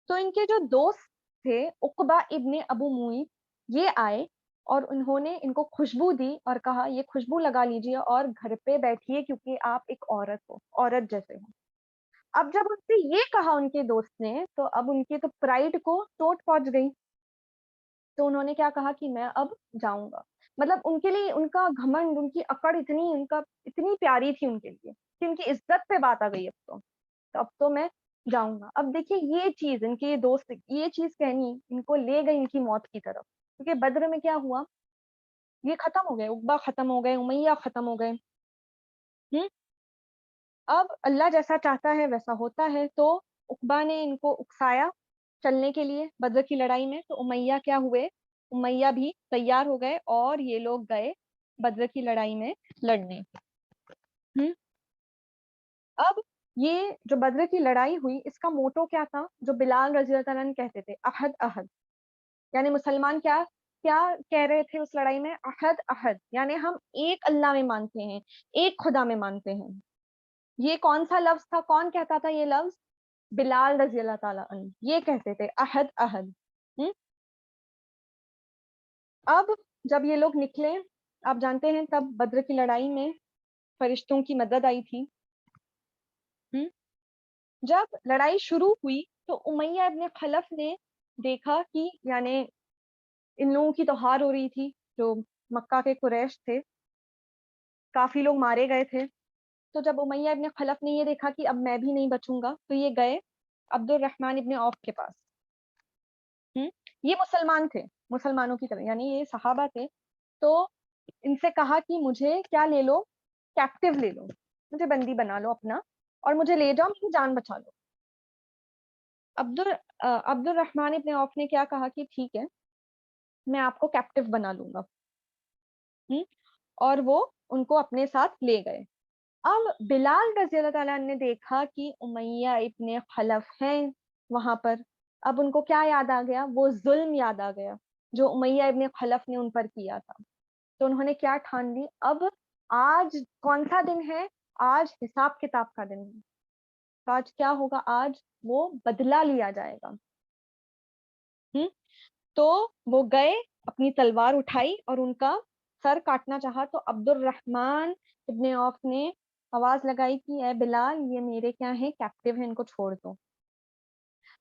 A: تو ان کے جو دوست تھے عقبہ ابن ابو معیط، یہ آئے اور انہوں نے ان کو خوشبو دی اور کہا یہ خوشبو لگا لیجئے اور گھر پہ بیٹھیے کیونکہ آپ ایک عورت ہو، عورت جیسے ہو. اب جب ان سے یہ کہا ان کے دوست نے تو اب ان کے تو پرائڈ کو چوٹ پہنچ گئی. تو انہوں نے کیا کہا کہ میں اب جاؤں گا. مطلب ان کے لیے ان کا گھمنڈ، ان کی اکڑ اتنی پیاری تھی ان کے لیے کہ ان کی عزت پہ بات آ گئی. اب تو میں جاؤں گا. اب دیکھیے یہ چیز ان کے دوست یہ چیز کہنی ان کو لے گئی ان کی موت کی طرف. کیونکہ بدر میں کیا ہوا، یہ ختم ہو گئے، عقبہ ختم ہو گئے، امیہ ختم ہو گئے. اب اللہ جیسا چاہتا ہے ویسا ہوتا ہے. تو عقبہ نے ان کو اکسایا چلنے کے لیے بدر کی لڑائی میں. تو امیہ کیا ہوئے، امیہ بھی تیار ہو گئے اور یہ لوگ گئے بدر کی لڑائی میں لڑنے. اب یہ جو بدر کی لڑائی ہوئی اس کا موٹو کیا تھا، جو بلال رضی اللہ عنہ کہتے تھے احد احد، یعنی مسلمان کیا کیا کہہ رہے تھے اس لڑائی میں، احد احد، یعنی ہم ایک اللہ میں مانتے ہیں، ایک خدا میں مانتے ہیں. یہ کون سا لفظ تھا، کون کہتا تھا یہ لفظ؟ بلال رضی اللہ تعالیٰ عنہ یہ کہتے تھے احد احد. اب جب یہ لوگ نکلے، آپ جانتے ہیں تب بدر کی لڑائی میں فرشتوں کی مدد آئی تھی. جب لڑائی شروع ہوئی تو امیہ ابن خلف نے دیکھا کہ یعنی ان لوگوں کی تو ہار ہو رہی تھی، جو مکہ کے قریش تھے کافی لوگ مارے گئے تھے. تو جب امیہ ابن خلف نے یہ دیکھا کہ اب میں بھی نہیں بچوں گا تو یہ گئے عبد الرحمن ابن عوف کے پاس. یہ مسلمان تھے، مسلمانوں کی طرح، یعنی یہ صحابہ تھے. تو ان سے کہا کہ مجھے کیا لے لو، کیپٹیو لے لو، مجھے بندی بنا لو اپنا اور مجھے لے جاؤ، میری جان بچا لو. عبد الرحمن ابن عوف نے کیا کہا کہ ٹھیک ہے میں آپ کو کیپٹیو بنا لوں گا. اور وہ ان کو اپنے ساتھ لے گئے. اب بلال رضی اللہ تعالیٰ نے دیکھا کہ امیہ ابن خلف ہیں وہاں پر. اب ان کو کیا یاد آ گیا؟ وہ ظلم یاد آ گیا جو امیہ ابن خلف نے ان پر کیا تھا. تو انہوں نے کیا ٹھان لی؟ اب آج کون سا دن ہے؟ آج حساب کتاب کا دن ہے. تو آج کیا ہوگا؟ آج وہ بدلہ لیا جائے گا. تو وہ گئے، اپنی تلوار اٹھائی اور ان کا سر کاٹنا چاہا. تو عبد الرحمن ابن عوف نے آواز لگائی کہ اے بلال، یہ میرے کیا ہیں؟ کیپٹیو ہیں، ان کو چھوڑ دو.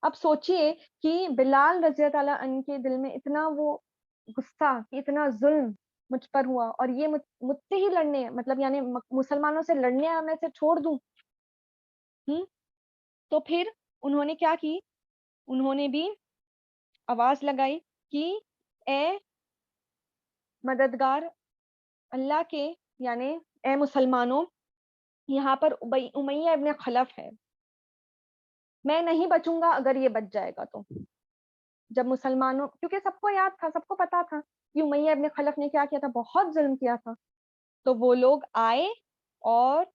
A: اب سوچئے کہ بلال رضی اللہ عنہ کے دل میں اتنا وہ غصہ کہ اتنا ظلم مجھ پر ہوا اور یہ مجھ سے ہی لڑنے، مطلب یعنی مسلمانوں سے لڑنے میں سے چھوڑ دوں. تو پھر انہوں نے کیا کی؟ انہوں نے بھی آواز لگائی کہ اے مددگار اللہ کے، یعنی اے مسلمانوں، یہاں پر امیہ ابن خلف ہے، میں نہیں بچوں گا اگر یہ بچ جائے گا تو. جب مسلمانوں، کیونکہ سب کو یاد تھا، سب کو پتا تھا کہ امیہ ابن خلف نے کیا کیا تھا، بہت ظلم کیا تھا. تو وہ لوگ آئے اور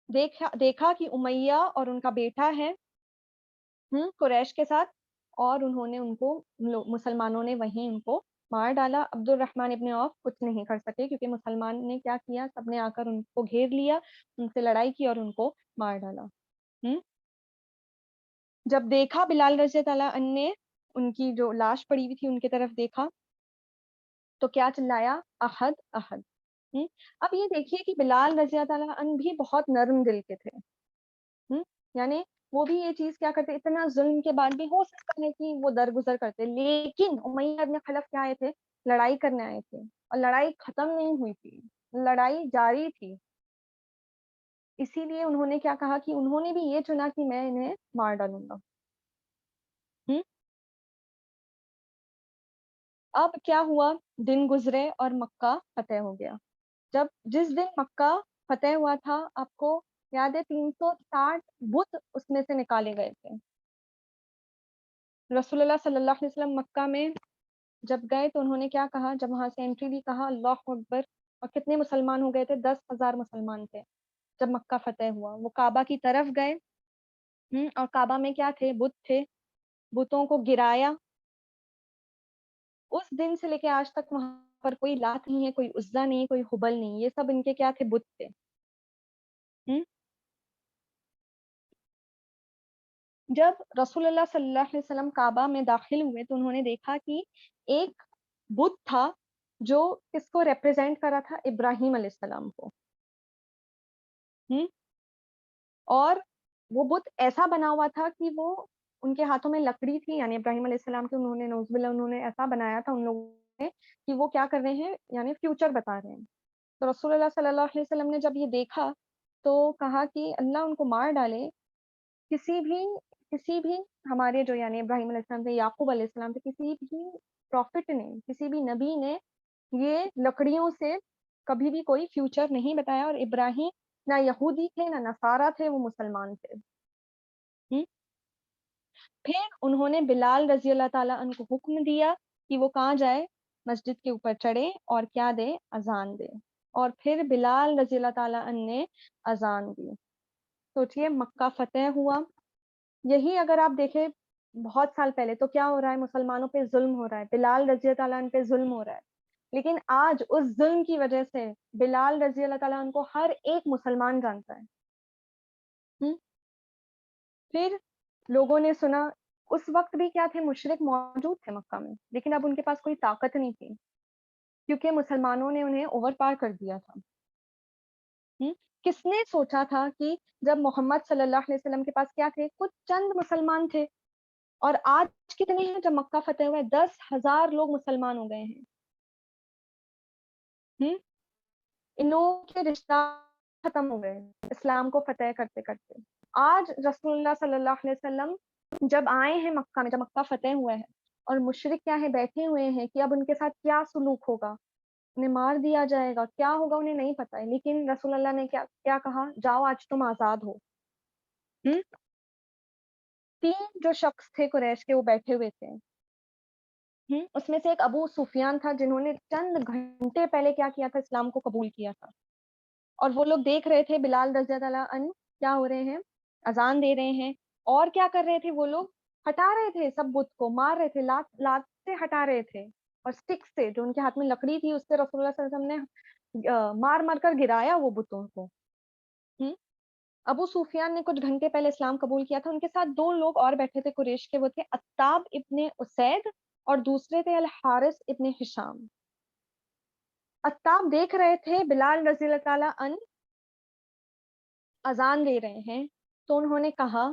A: دیکھا کہ امیہ اور ان کا بیٹا ہے قریش کے ساتھ، اور انہوں نے ان کو، مسلمانوں نے وہیں ان کو مار ڈالا. عبد الرحمن ابن عوف کچھ نہیں کر سکے کیونکہ مسلمان نے کیا کیا؟ سب نے آ کر ان کو گھیر لیا، ان سے لڑائی کی اور ان کو مار ڈالا. جب دیکھا بلال رضی اللہ عنہ نے ان کی جو لاش پڑی ہوئی تھی ان کی طرف دیکھا تو کیا چلایا؟ احد احد. اب یہ دیکھیے کہ بلال رضی اللہ عنہ بھی بہت نرم دل کے تھے. یعنی وہ بھی یہ چیز کیا کرتے، اتنا ظلم کے بعد بھی ہو سکتا ہے کہ وہ درگزر کرتے، لیکن امیہ ابن خلف کیا آئے تھے؟ لڑائی کرنے آئے تھے، اور لڑائی ختم نہیں ہوئی تھی، لڑائی جاری تھی. اسی لیے انہوں نے کیا کہا کہ انہوں نے بھی یہ چنا کہ میں انہیں مار ڈالوں گا. اب کیا ہوا؟ دن گزرے اور مکہ فتح ہو گیا. جس دن مکہ فتح ہوا تھا، آپ کو یاد ہے 360 بت اس میں سے نکالے گئے تھے. رسول اللہ صلی اللہ علیہ وسلم مکہ میں جب گئے تو انہوں نے کیا کہا؟ جب وہاں سے انٹری دی، کہا اللہ اکبر. اور کتنے مسلمان ہو گئے تھے؟ 10,000 مسلمان تھے. جب مکہ فتح ہوا، وہ کعبہ کی طرف گئے اور کعبہ میں کیا تھے؟ بت تھے. بتوں کو گرایا. اس دن سے لے کے آج تک وہاں پر کوئی لات نہیں ہے، کوئی عزا نہیں، کوئی حبل نہیں. یہ سب ان کے کیا تھے؟ بت تھے. جب رسول اللہ صلی اللہ علیہ وسلم کعبہ میں داخل ہوئے تو انہوں نے دیکھا کہ ایک بت تھا جو کس کو ریپرزینٹ کرا تھا؟ ابراہیم علیہ السلام کو. اور وہ بت ایسا بنا ہوا تھا کہ وہ ان کے ہاتھوں میں لکڑی تھی، یعنی ابراہیم علیہ السلام کے، انہوں نے نعوذ باللہ انہوں نے ایسا بنایا تھا ان لوگوں نے کہ وہ کیا کر رہے ہیں؟ یعنی فیوچر بتا رہے ہیں. تو رسول اللہ صلی اللہ علیہ وسلم نے جب یہ دیکھا تو کہا کہ اللہ ان کو مار ڈالے. کسی بھی ہمارے جو یعنی ابراہیم علیہ السلام تھے، یعقوب علیہ السلام تھے، کسی بھی پروفٹ نے، کسی بھی نبی نے یہ لکڑیوں سے کبھی بھی کوئی فیوچر نہیں بتایا. اور ابراہیم نہ یہودی تھے نہ نصارہ تھے، وہ مسلمان تھے. پھر انہوں نے بلال رضی اللہ تعالیٰ عنہ کو حکم دیا کہ وہ کہاں جائے؟ مسجد کے اوپر چڑھے اور کیا دے؟ اذان دے. اور پھر بلال رضی اللہ تعالیٰ عنہ نے اذان دی. سوچئے مکہ فتح ہوا. یہی اگر آپ دیکھیں بہت سال پہلے تو کیا ہو رہا ہے؟ مسلمانوں پہ ظلم ہو رہا ہے، بلال رضی اللہ تعالیٰ عنہ پہ ظلم ہو رہا ہے. لیکن آج اس ظلم کی وجہ سے بلال رضی اللہ تعالیٰ عنہ کو ہر ایک مسلمان جانتا ہے. پھر لوگوں نے سنا. اس وقت بھی کیا تھے؟ مشرک موجود تھے مکہ میں، لیکن اب ان کے پاس کوئی طاقت نہیں تھی کیونکہ مسلمانوں نے انہیں اوور پار کر دیا تھا. کس نے سوچا تھا کہ جب محمد صلی اللہ علیہ وسلم کے پاس کیا تھے؟ کچھ چند مسلمان تھے، اور آج کتنے ہیں؟ جب مکہ فتح ہوا ہے 10,000 لوگ مسلمان ہو گئے ہیں. ان لوگوں کے رشتہ ختم ہو گئے اسلام کو فتح کرتے کرتے. آج رسول اللہ صلی اللہ علیہ وسلم جب آئے ہیں مکہ میں، جب مکہ فتح ہوا ہے اور مشرک کیا ہے؟ بیٹھے ہوئے ہیں کہ اب ان کے ساتھ کیا سلوک ہوگا، انہیں مار دیا جائے گا، کیا ہوگا انہیں نہیں پتا ہے. لیکن رسول اللہ نے کیا کہا؟ جاؤ آج تم آزاد ہو. 3 جو شخص تھے قریش کے وہ بیٹھے ہوئے تھے. اس میں سے ایک ابو سفیان تھا جنہوں نے چند گھنٹے پہلے کیا کیا تھا؟ اسلام کو قبول کیا تھا. اور وہ لوگ دیکھ رہے تھے بلال رضی اللہ عنہ کیا ہو رہے ہیں، اذان دے رہے ہیں، اور کیا کر رہے تھے وہ لوگ، ہٹا رہے تھے سب بت کو، مار رہے تھے، لات لات سے ہٹا رہے تھے، اور سٹک سے جو ان کے ہاتھ میں لکڑی تھی اس سے رسول اللہ صلی اللہ علیہ وسلم نے مار مار کر گرایا وہ بتوں کو۔ ابو سفیان نے کچھ گھنٹے پہلے اسلام قبول کیا تھا، ان کے ساتھ دو لوگ اور بیٹھے تھے قریش کے، وہ تھے عتاب ابن اسید اور دوسرے تھے الحارث ابن ہشام۔ عتاب دیکھ رہے تھے بلال رضی اللہ تعالی عنہ اذان دے رہے ہیں، تو انہوں نے کہا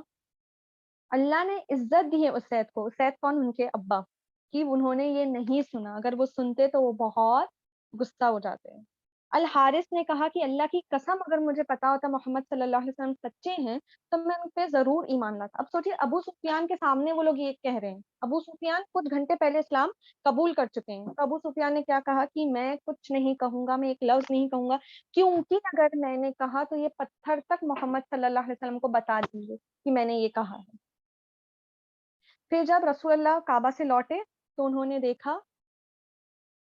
A: اللہ نے عزت دی ہے اسید کو، اسید کون، ان کے ابا، کہ انہوں نے یہ نہیں سنا، اگر وہ سنتے تو وہ بہت غصہ ہو جاتے ہیں۔ الحارث نے کہا کہ اللہ کی قسم اگر مجھے پتا ہوتا محمد صلی اللہ علیہ وسلم سچے ہیں تو میں ان پہ ضرور ایمان لاتا۔ اب سوچیے ابو سفیان کے سامنے وہ لوگ یہ کہہ رہے ہیں، ابو سفیان کچھ گھنٹے پہلے اسلام قبول کر چکے ہیں، تو ابو سفیان نے کیا کہا کہ میں کچھ نہیں کہوں گا، میں ایک لفظ نہیں کہوں گا، کیونکہ اگر میں نے کہا تو یہ پتھر تک محمد صلی اللہ علیہ وسلم کو بتا دیجیے کہ میں نے یہ کہا ہے۔ پھر جب رسول اللہ کعبہ سے لوٹے تو انہوں نے دیکھا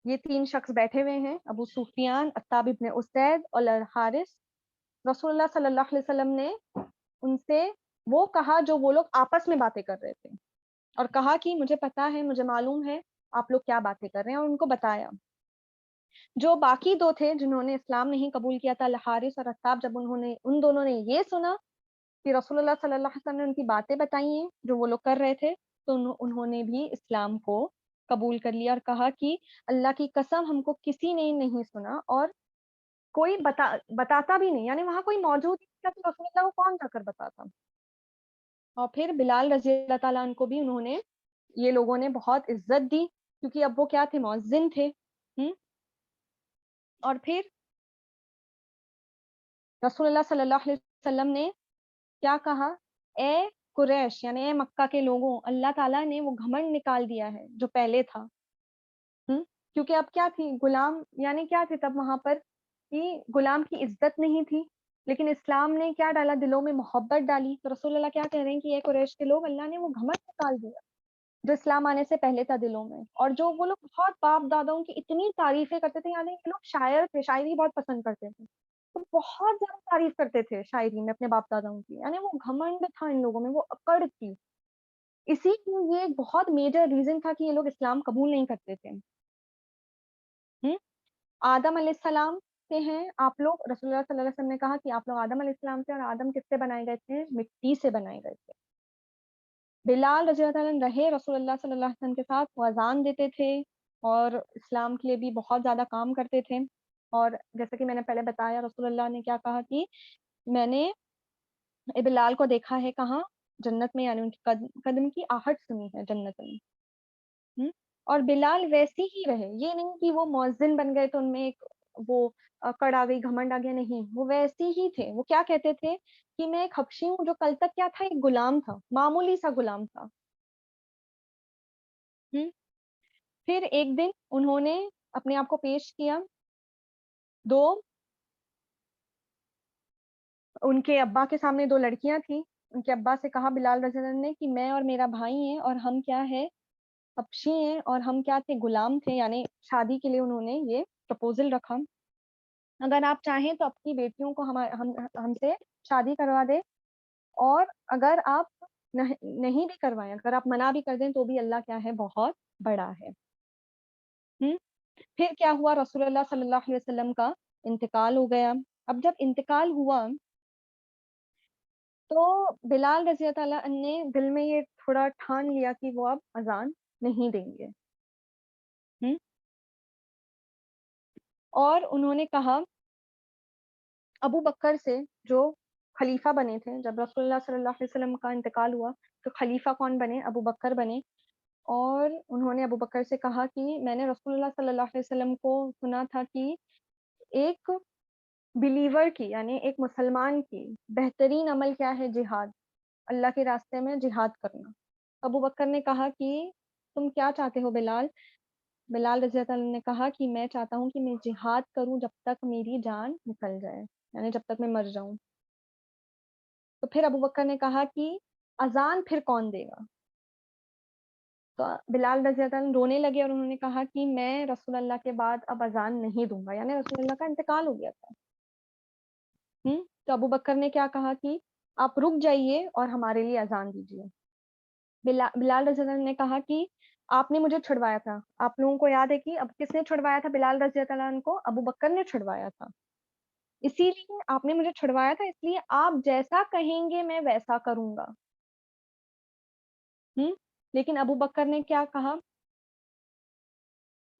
A: یہ تین شخص بیٹھے ہوئے ہیں، ابو سفیان، عتاب ابن اسید اور الحارث۔ رسول اللہ صلی اللہ علیہ وسلم نے ان سے وہ کہا جو وہ لوگ آپس میں باتیں کر رہے تھے، اور کہا کہ مجھے پتا ہے، مجھے معلوم ہے آپ لوگ کیا باتیں کر رہے ہیں، اور ان کو بتایا۔ جو باقی دو تھے جنہوں نے اسلام نہیں قبول کیا تھا، الحارث اور عتاب، جب ان دونوں نے یہ سنا کہ رسول اللہ صلی اللہ علیہ وسلم نے ان کی باتیں بتائی ہیں جو وہ لوگ کر رہے تھے، تو انہوں نے بھی اسلام کو قبول کر لیا، اور کہا کہ اللہ کی قسم ہم کو کسی نے نہیں سنا، اور کوئی بتاتا بھی نہیں، یعنی وہاں کوئی موجود نہیں تھا تو رسول اللہ کو کون جا کر بتاتا۔ اور پھر بلال رضی اللہ تعالیٰ عنہ کو بھی انہوں نے، یہ لوگوں نے بہت عزت دی، کیونکہ اب وہ کیا تھے، مؤذن تھے۔ اور پھر رسول اللہ صلی اللہ علیہ وسلم نے کیا کہا، اے قریش، یعنی اے مکہ کے لوگوں، اللہ تعالیٰ نے وہ گھمنڈ نکال دیا ہے جو پہلے تھا۔ کیونکہ اب کیا تھی، غلام، یعنی کیا تھے تب وہاں پر کہ غلام کی عزت نہیں تھی، لیکن اسلام نے کیا ڈالا، دلوں میں محبت ڈالی۔ تو رسول اللہ کیا کہہ رہے ہیں کہ اے قریش کے لوگ، اللہ نے وہ گھمنڈ نکال دیا جو اسلام آنے سے پہلے تھا دلوں میں، اور جو وہ لوگ بہت باپ داداؤں کی اتنی تعریفیں کرتے تھے، یعنی یہ لوگ شاعر تھے، شاعری بہت پسند کرتے تھے، تو بہت زیادہ تعریف کرتے تھے شاعری میں اپنے باپ داداؤں کی، یعنی وہ گھمنڈ تھا ان لوگوں میں، وہ اکڑ تھی۔ اسی لیے یہ ایک بہت میجر ریزن تھا کہ یہ لوگ اسلام قبول نہیں کرتے تھے۔ آدم علیہ السلام سے ہیں آپ لوگ، رسول اللہ صلی اللہ علیہ وسلم نے کہا کہ آپ لوگ آدم علیہ السلام سے، اور آدم کس سے بنائے گئے تھے، مٹی سے بنائے گئے تھے۔ بلال رضی اللہ عنہ رہے رسول اللہ صلی اللہ علیہ وسلم کے ساتھ، وہ اذان دیتے تھے اور اسلام کے لیے بھی بہت زیادہ کام کرتے تھے، اور جیسے کہ میں نے پہلے بتایا رسول اللہ نے کیا کہا کہ میں نے بلال کو دیکھا ہے کہاں، جنت میں، یعنی ان کی قدم کی آہٹ سنی ہے جنت میں۔ اور بلال ویسی ہی رہے، یہ نہیں کہ وہ مؤذن بن گئے تو ان میں ایک وہ کڑ آ گئی، گھمنڈ آ گیا، نہیں، وہ ویسے ہی تھے۔ وہ کیا کہتے تھے کہ میں ایک حبشی ہوں جو کل تک کیا تھا، ایک غلام تھا، معمولی سا غلام تھا۔ پھر ایک دن انہوں نے اپنے آپ کو پیش کیا، دو ان کے ابا کے سامنے دو لڑکیاں تھیں، ان کے ابا سے کہا بلال رضی اللہ عنہ نے کہ میں اور میرا بھائی ہیں، اور ہم کیا ہے، حبشی ہیں، اور ہم کیا تھے، غلام تھے، یعنی شادی کے لیے انہوں نے یہ پرپوزل رکھا، اگر آپ چاہیں تو اپنی بیٹیوں کو ہم سے شادی کروا دے، اور اگر آپ نہیں بھی کروائیں، اگر آپ منع بھی کر دیں تو بھی اللہ کیا ہے، بہت بڑا ہے۔ پھر کیا ہوا، رسول اللہ صلی اللہ علیہ وسلم کا انتقال ہو گیا۔ اب جب انتقال ہوا تو بلال رضی اللہ عنہ نے دل میں یہ تھوڑا ٹھان لیا کہ وہ اب اذان نہیں دیں گے، اور انہوں نے کہا ابو بکر سے، جو خلیفہ بنے تھے جب رسول اللہ صلی اللہ علیہ وسلم کا انتقال ہوا، تو خلیفہ کون بنے، ابو بکر بنے، اور انہوں نے ابو بکر سے کہا کہ میں نے رسول اللہ صلی اللہ علیہ وسلم کو سنا تھا کہ ایک بلیور کی، یعنی ایک مسلمان کی بہترین عمل کیا ہے، جہاد، اللہ کے راستے میں جہاد کرنا۔ ابو بکر نے کہا کہ تم کیا چاہتے ہو بلال؟ بلال رضی اللہ عنہ نے کہا کہ میں چاہتا ہوں کہ میں جہاد کروں جب تک میری جان نکل جائے، یعنی جب تک میں مر جاؤں۔ تو پھر ابو بکر نے کہا کہ اذان پھر کون دے گا؟ تو بلال رضی اللہ عنہ رونے لگے، اور انہوں نے کہا کہ میں رسول اللہ کے بعد اب اذان نہیں دوں گا، یعنی رسول اللہ کا انتقال ہو گیا تھا۔ تو ابو بکر نے کیا کہا کہ آپ رک جائیے اور ہمارے لیے اذان دیجیے. بلال رضی اللہ عنہ نے کہا کہ آپ نے مجھے چھڑوایا تھا. آپ لوگوں کو یاد ہے کہ اب کس نے چھڑوایا تھا بلال رضی اللہ عنہ کو؟ ابو بکر نے چھڑوایا تھا. اسی لیے آپ نے مجھے چھڑوایا تھا، اس لیے آپ جیسا کہیں گے میں ویسا کروں گا. لیکن ابو بکر نے کیا کہا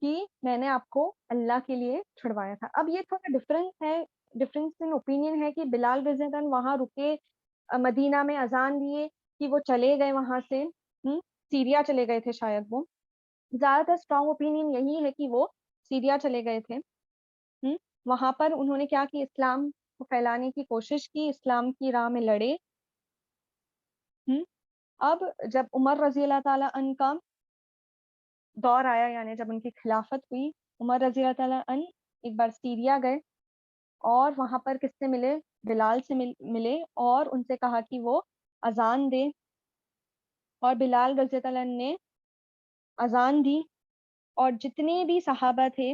A: کہ میں نے آپ کو اللہ کے لیے چھڑوایا تھا. اب یہ تھوڑا ڈفرنس ان اوپینین ہے کہ بلال رضی اللہ عنہ وہاں رکے، مدینہ میں اذان دیے کہ وہ چلے گئے وہاں سے، سیریا چلے گئے تھے شاید. وہ زیادہ تر اسٹرانگ اوپینین یہی ہے کہ وہ سیریا چلے گئے تھے. وہاں پر انہوں نے کیا کہ اسلام کو پھیلانے کی کوشش کی، اسلام کی راہ میں لڑے. اب جب عمر رضی اللہ تعالی عنہ کا دور آیا، یعنی جب ان کی خلافت ہوئی، عمر رضی اللہ تعالی عنہ ایک بار سیریا گئے اور وہاں پر کس سے ملے؟ بلال سے ملے اور ان سے کہا کہ وہ اذان دے. اور بلال رضی اللہ عنہ نے اذان دی، اور جتنے بھی صحابہ تھے،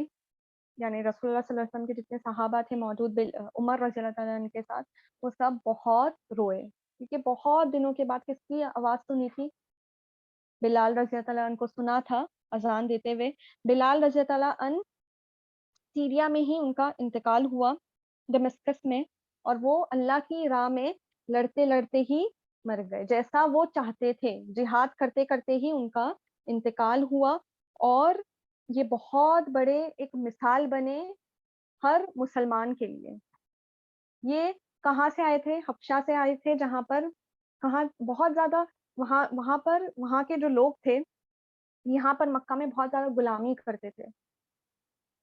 A: یعنی رسول اللہ صلی اللہ علیہ وسلم کے جتنے صحابہ تھے موجود عمر رضی اللہ تعالیٰ عنہ کے ساتھ، وہ سب بہت روئے، کیونکہ بہت دنوں کے بعد کس کی آواز سنی تھی؟ بلال رضی اللہ تعالیٰ عنہ کو سنا تھا اذان دیتے ہوئے. بلال رضی اللہ تعالیٰ عنہ سیریا میں ہی ان کا انتقال ہوا، ڈمسکس میں، اور وہ اللہ کی راہ میں لڑتے لڑتے ہی مر گئے، جیسا وہ چاہتے تھے. جہاد کرتے کرتے ہی ان کا انتقال ہوا، اور یہ بہت بڑے ایک مثال بنے ہر مسلمان کے لیے. یہ کہاں سے آئے تھے؟ حبشہ سے آئے تھے، جہاں پر بہت زیادہ وہاں کے جو لوگ تھے، یہاں پر مکہ میں بہت زیادہ غلامی کرتے تھے.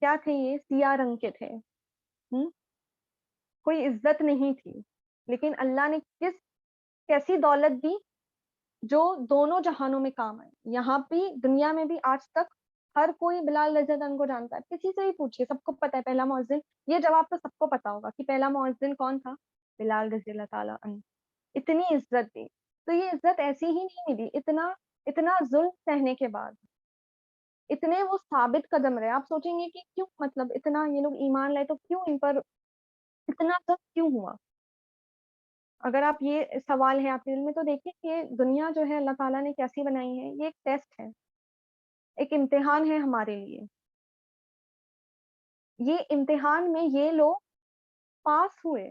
A: کیا تھے یہ؟ سیاہ رنگ کے تھے. کوئی عزت نہیں تھی، لیکن اللہ نے کیسی دولت دی جو دونوں جہانوں میں کام آئے. یہاں بھی دنیا میں بھی آج تک ہر کوئی بلال رضی اللہ عنہ کو جانتا ہے. کسی سے بھی پوچھیے، سب کو پتا ہے پہلا مؤذن. یہ جواب تو سب کو پتا ہوگا کہ پہلا مؤذن کون تھا؟ بلال رضی اللہ تعالیٰ عنہ. اتنی عزت دی. تو یہ عزت ایسی ہی نہیں ملی، اتنا ظلم سہنے کے بعد اتنے وہ ثابت قدم رہے. آپ سوچیں گے کہ کیوں، مطلب اتنا یہ لوگ ایمان لائے تو کیوں ان پر اتنا ظلم کیوں ہوا؟ اگر آپ یہ سوال ہے آپ کے دل میں، تو دیکھیے کہ دنیا جو ہے اللہ تعالیٰ نے کیسی بنائی ہے. یہ ایک ٹیسٹ ہے، ایک امتحان ہے ہمارے لیے. یہ امتحان میں یہ لوگ پاس ہوئے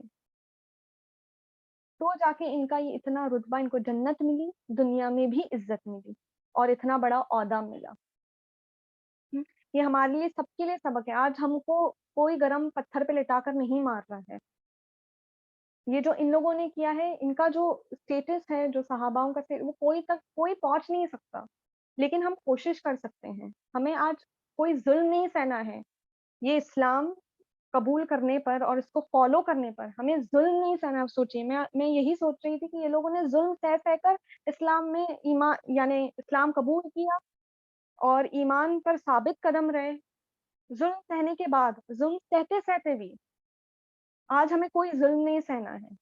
A: تو جا کے ان کا یہ اتنا رتبہ، ان کو جنت ملی، دنیا میں بھی عزت ملی، اور اتنا بڑا عہدہ ملا. یہ ہمارے لیے سب کے لیے سبق ہے. آج ہم کو کوئی گرم پتھر پہ لٹا کر نہیں مار رہا ہے. یہ جو ان لوگوں نے کیا ہے، ان کا جو اسٹیٹس ہے، جو صحاباؤں کا وہ کوئی پہنچ نہیں سکتا، لیکن ہم کوشش کر سکتے ہیں. ہمیں آج کوئی ظلم نہیں سہنا ہے. یہ اسلام قبول کرنے پر اور اس کو فالو کرنے پر ہمیں ظلم نہیں سہنا. سوچیے، میں یہی سوچ رہی تھی کہ یہ لوگوں نے ظلم سہ کر اسلام میں ایمان، یعنی اسلام قبول کیا اور ایمان پر ثابت قدم رہے. ظلم سہنے کے بعد، ظلم سہتے سہتے بھی آج ہمیں کوئی ظلم نہیں سہنا ہے.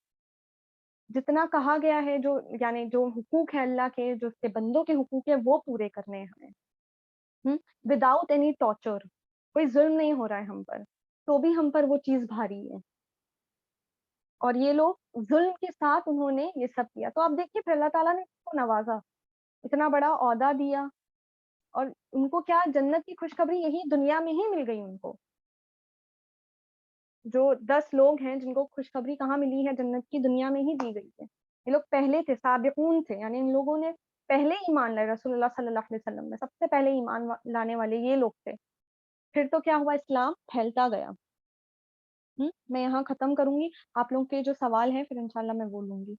A: جتنا کہا گیا ہے، یعنی جو حقوق ہے اللہ کے، جو اس کے بندوں کے حقوق ہے، وہ پورے کرنے ہیں ہمیں، وداؤٹ اینی ٹارچر. کوئی ظلم نہیں ہو رہا ہے ہم پر، تو بھی ہم پر وہ چیز بھاری ہے. اور یہ لوگ ظلم کے ساتھ انہوں نے یہ سب کیا. تو آپ دیکھیے پھر اللہ تعالیٰ نے ان کو نوازا، اتنا بڑا عہدہ دیا، اور ان کو کیا جنت کی خوشخبری یہی دنیا میں ہی مل گئی. ان کو جو 10 لوگ ہیں جن کو خوشخبری کہاں ملی ہے؟ جنت کی دنیا میں ہی دی گئی ہے. یہ لوگ پہلے تھے، سابقون تھے، یعنی ان لوگوں نے پہلے ایمان لائے. رسول اللہ صلی اللہ علیہ وسلم میں سب سے پہلے ایمان لانے والے یہ لوگ تھے. پھر تو کیا ہوا؟ اسلام پھیلتا گیا. میں یہاں ختم کروں گی. آپ لوگوں کے جو سوال ہیں پھر انشاءاللہ میں بولوں گی.